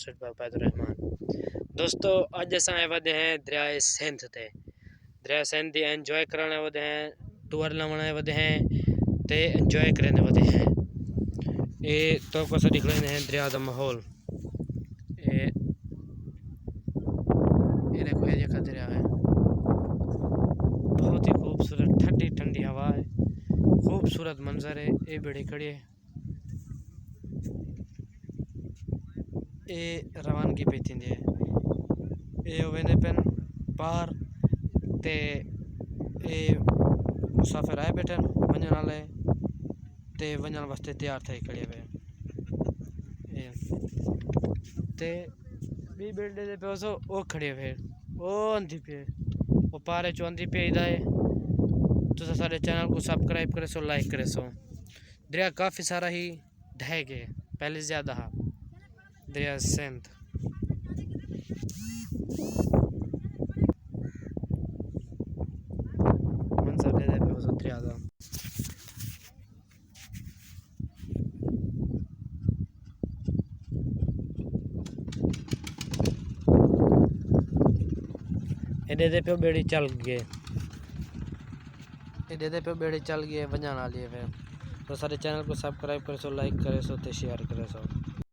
रहमान दोस्तों अज अस आए वधे हैं दरियाए सिंध ते दरिया सिंध दी एंजॉय कराने वधे हैं टूर लाने वधे हैं ते एंजॉय करने वधे हैं। ये तो को दिख रहे हैं दरिया का माहौल। ये देखो ये जगह दरिया है, बहुत ही खूबसूरत ठंडी ठंडी हवा है, खूबसूरत मंजर है। ये बड़ी खड़ी है, ये रवानगी पे थी है, ये वेंदे पेन पार ते ये मुसाफिर आए बैठन वजन वाले ते वजन वास्ते तैयार थे खड़े हुए ते बी बिल्डे दे पे ओ खड़े हुए ओ आंधी पे वो पारे चो आंधी पे इदा है। तो सारे चैनल को सब्सक्राइब करे सो, लाइक करे सो। दरिया काफ़ी सारा ही ढह गए, पहले ज़्यादा हा दरिया सिंध। मंजर दे पे उस दरिया दा एडे पे बेड़ी चल गए, एडे पे बेड़ी चल गए वजन वाली है। तो सारे चैनल को सब्सक्राइब करे सो, लाइक करे सो, शेयर करे सो।